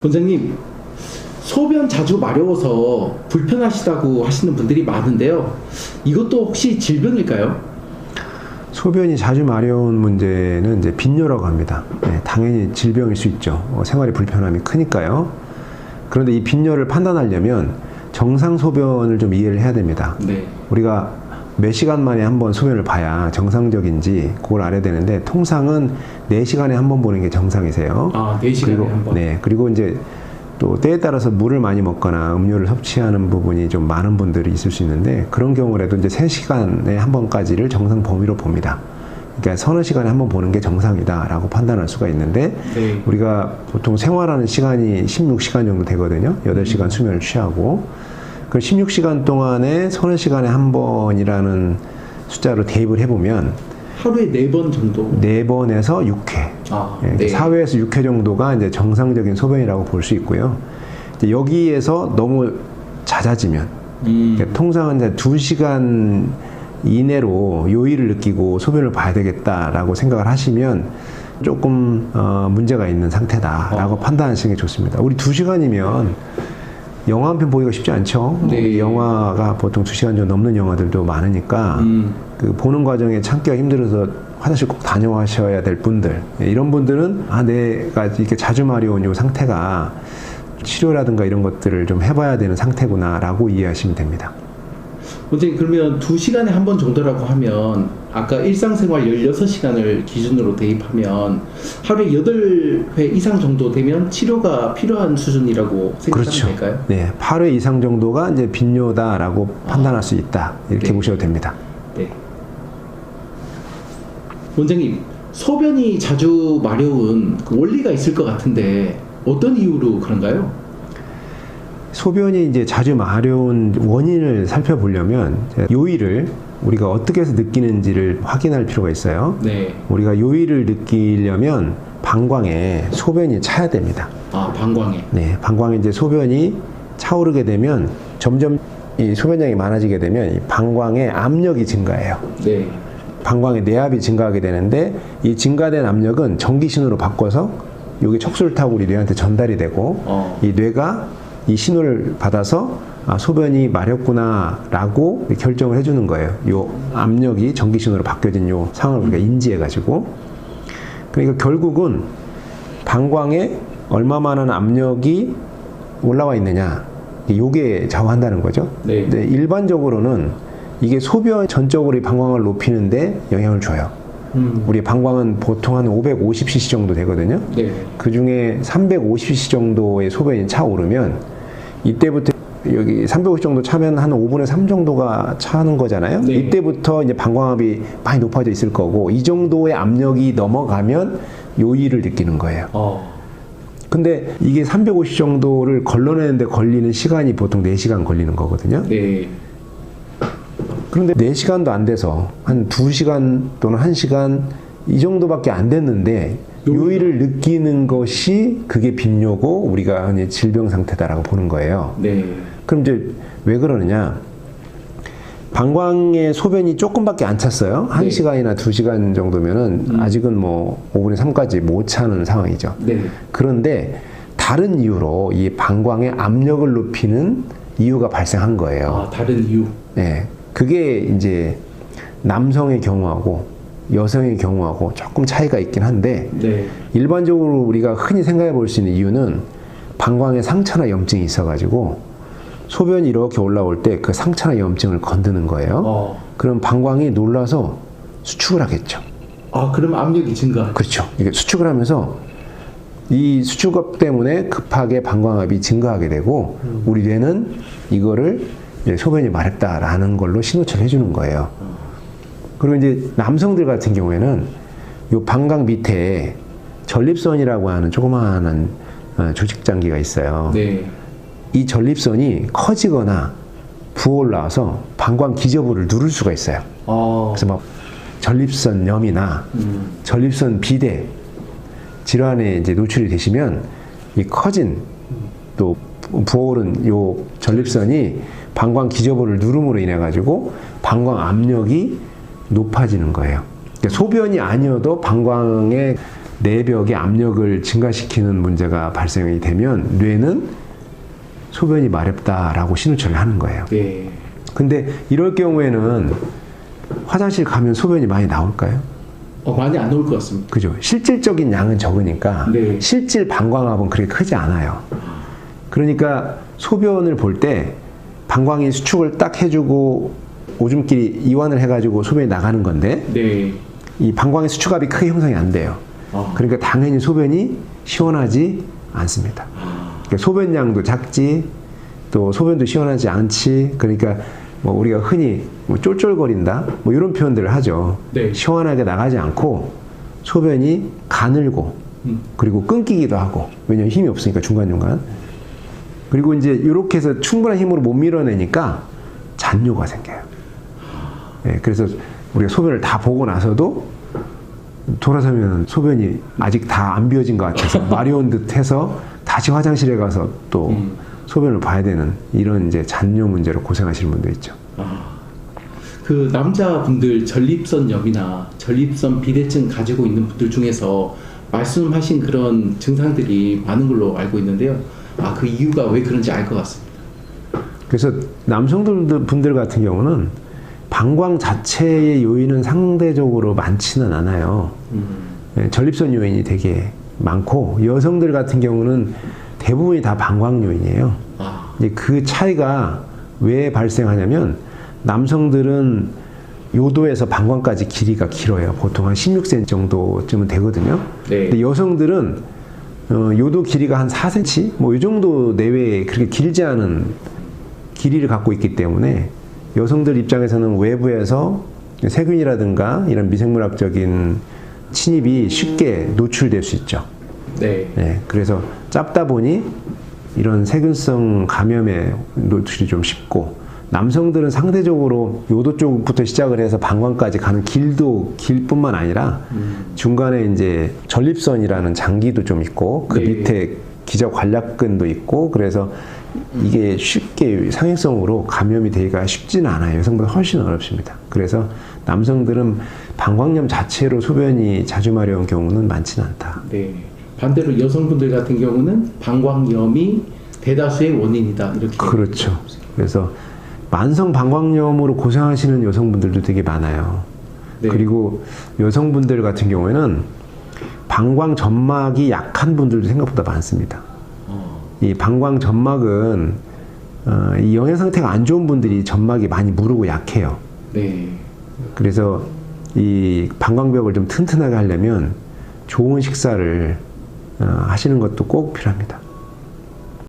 원장님, 소변 자주 마려워서 불편하시다고 하시는 분들이 많은데요. 이것도 혹시 질병일까요? 소변이 자주 마려운 문제는 이제 빈뇨라고 합니다. 네, 당연히 질병일 수 있죠. 생활에 불편함이 크니까요. 그런데 이 빈뇨를 판단하려면 정상 소변을 좀 이해를 해야 됩니다. 네. 우리가 몇 시간 만에 한 번 소변을 봐야 정상적인지 그걸 알아야 되는데, 통상은 4시간에 한 번 보는 게 정상이세요. 아, 4시간에 한 번. 네, 그리고 이제 또 때에 따라서 물을 많이 먹거나 음료를 섭취하는 부분이 좀 많은 분들이 있을 수 있는데, 그런 경우라도 이제 3시간에 한 번까지를 정상 범위로 봅니다. 그러니까 서너 시간에 한 번 보는 게 정상이다라고 판단할 수가 있는데, 네. 우리가 보통 생활하는 시간이 16시간 정도 되거든요. 8시간 수면을 취하고. 그 16시간 동안에 서너 시간에 한 번이라는 숫자로 대입을 해보면 하루에 4번 정도. 4번에서 6회. 아, 예, 네. 4회에서 6회 정도가 이제 정상적인 소변이라고 볼 수 있고요. 이제 여기에서 너무 잦아지면, 그러니까 통상은 이제 2시간 이내로 요일을 느끼고 소변을 봐야 되겠다라고 생각을 하시면 조금 문제가 있는 상태다라고 판단하시는 게 좋습니다. 우리 2시간이면 영화 한 편 보기가 쉽지 않죠. 네. 영화가 보통 2시간 좀 넘는 영화들도 많으니까 그 보는 과정에 참기가 힘들어서 화장실 꼭 다녀와셔야 될 분들, 이런 분들은 내가 이렇게 자주 마려운 이 상태가 치료라든가 이런 것들을 좀 해봐야 되는 상태구나라고 이해하시면 됩니다. 원장님, 그러면 2시간에 한 번 정도라고 하면 아까 일상생활 16시간을 기준으로 대입하면 하루에 8회 이상 정도 되면 치료가 필요한 수준이라고 생각하면 그렇죠. 될까요? 네, 8회 이상 정도가 이제 빈뇨다라고 판단할 수 있다, 이렇게 네. 보셔도 됩니다. 네. 원장님, 소변이 자주 마려운 그 원리가 있을 것 같은데 어떤 이유로 그런가요? 소변이 이제 자주 마려운 원인을 살펴보려면 요일을 우리가 어떻게 해서 느끼는지를 확인할 필요가 있어요. 네. 우리가 요일을 느끼려면 방광에 소변이 차야 됩니다. 아, 방광에. 네, 방광에 이제 소변이 차오르게 되면 점점 이 소변량이 많아지게 되면 이 방광의 압력이 증가해요. 네. 방광의 내압이 증가하게 되는데, 이 증가된 압력은 전기신호로 바꿔서 여기 척수를 타고 우리 뇌한테 전달이 되고, 이 뇌가 이 신호를 받아서 소변이 마렵구나 라고 결정을 해주는 거예요. 요 압력이 전기신호로 바뀌어진 요 상황을 우리가 인지해 가지고. 그러니까 결국은 방광에 얼마만한 압력이 올라와 있느냐, 요게 좌우한다는 거죠. 네. 근데 일반적으로는 이게 소변 전적으로 이 방광을 높이는데 영향을 줘요. 우리 방광은 보통 한 550cc 정도 되거든요. 네. 그 중에 350cc 정도의 소변이 차오르면, 이때부터 여기 350 정도 차면 한 5분의 3 정도가 차는 거잖아요. 네. 이때부터 이제 방광압이 많이 높아져 있을 거고, 이 정도의 압력이 넘어가면 요일을 느끼는 거예요. 근데 이게 350 정도를 걸러내는데 걸리는 시간이 보통 4시간 걸리는 거거든요. 네. 그런데 4시간도 안 돼서 한 2시간 또는 1시간 이 정도밖에 안 됐는데 요일을 느끼는 것이 그게 빈뇨고 우리가 흔히 질병 상태다라고 보는 거예요. 네. 그럼 이제 왜 그러느냐? 방광에 소변이 조금밖에 안 찼어요. 1시간이나 2시간 정도면은 아직은 뭐 5분의 3까지 못 차는 상황이죠. 네. 그런데 다른 이유로 이 방광의 압력을 높이는 이유가 발생한 거예요. 아, 다른 이유. 네. 그게 이제 남성의 경우하고 여성의 경우하고 조금 차이가 있긴 한데, 네. 일반적으로 우리가 흔히 생각해 볼 수 있는 이유는 방광에 상처나 염증이 있어가지고 소변이 이렇게 올라올 때 그 상처나 염증을 건드는 거예요. 그럼 방광이 놀라서 수축을 하겠죠. 아, 그럼 압력이 증가. 그렇죠. 이게 수축을 하면서 이 수축압 때문에 급하게 방광압이 증가하게 되고, 우리 뇌는 이거를 소변이 마렵다라는 걸로 신호처럼 해주는 거예요. 그리고 이제 남성들 같은 경우에는 요 방광 밑에 전립선이라고 하는 조그마한 조직장기가 있어요. 네. 이 전립선이 커지거나 부어 올라와서 방광 기저부를 누를 수가 있어요. 그래서 막 전립선염이나 전립선 비대 질환에 이제 노출이 되시면 이 커진 또 부어오른 요 전립선이 방광 기저부를 누름으로 인해 가지고 방광 압력이 높아지는 거예요. 그러니까 소변이 아니어도 방광에 내벽의 압력을 증가시키는 문제가 발생이 되면 뇌는 소변이 마렵다라고 신호 처리를 하는 거예요. 네. 근데 이럴 경우에는 화장실 가면 소변이 많이 나올까요? 많이 안 나올 것 같습니다. 그죠. 실질적인 양은 적으니까 네. 실질 방광압은 그렇게 크지 않아요. 그러니까 소변을 볼 때 방광이 수축을 딱 해주고 오줌끼리 이완을 해가지고 소변이 나가는 건데 네. 이 방광의 수축압이 크게 형성이 안 돼요. 그러니까 당연히 소변이 시원하지 않습니다. 그러니까 소변량도 작지 또 소변도 시원하지 않지. 그러니까 뭐 우리가 흔히 뭐 쫄쫄거린다 뭐 이런 표현들을 하죠. 네. 시원하게 나가지 않고 소변이 가늘고 그리고 끊기기도 하고 왜냐면 힘이 없으니까 중간중간. 그리고 이제 이렇게 해서 충분한 힘으로 못 밀어내니까 잔뇨가 생겨요. 네, 그래서 우리가 소변을 다 보고 나서도 돌아서면 소변이 아직 다 안 비워진 것 같아서 마려운 듯 해서 다시 화장실에 가서 또 소변을 봐야 되는 이런 이제 잔뇨 문제로 고생하시는 분도 있죠. 그 남자분들 전립선염이나 전립선 비대증 가지고 있는 분들 중에서 말씀하신 그런 증상들이 많은 걸로 알고 있는데요. 그 이유가 왜 그런지 알 것 같습니다. 그래서 남성분들 같은 경우는 방광 자체의 요인은 상대적으로 많지는 않아요. 전립선 요인이 되게 많고 여성들 같은 경우는 대부분이 다 방광 요인이에요. 이제 그 차이가 왜 발생하냐면 남성들은 요도에서 방광까지 길이가 길어요. 보통 한 16cm 정도쯤은 되거든요. 네. 근데 여성들은 요도 길이가 한 4cm? 뭐 이 정도 내외에 그렇게 길지 않은 길이를 갖고 있기 때문에 여성들 입장에서는 외부에서 세균이라든가 이런 미생물학적인 침입이 쉽게 노출될 수 있죠. 네. 네, 그래서 짧다 보니 이런 세균성 감염에 노출이 좀 쉽고 남성들은 상대적으로 요도 쪽부터 시작을 해서 방광까지 가는 길도 길뿐만 아니라 중간에 이제 전립선이라는 장기도 좀 있고 그 네. 밑에 기저관략근도 있고 그래서 이게 쉽게 상행성으로 감염이 되기가 쉽지는 않아요. 여성보다 훨씬 어렵습니다. 그래서 남성들은 방광염 자체로 소변이 자주 마려운 경우는 많지는 않다. 네. 반대로 여성분들 같은 경우는 방광염이 대다수의 원인이다 이렇게. 그렇죠. 그래서 만성 방광염으로 고생하시는 여성분들도 되게 많아요. 네. 그리고 여성분들 같은 경우에는 방광 점막이 약한 분들도 생각보다 많습니다. 이 방광 점막은 이 영양 상태가 안 좋은 분들이 점막이 많이 무르고 약해요. 네. 그래서 이 방광벽을 좀 튼튼하게 하려면 좋은 식사를 하시는 것도 꼭 필요합니다.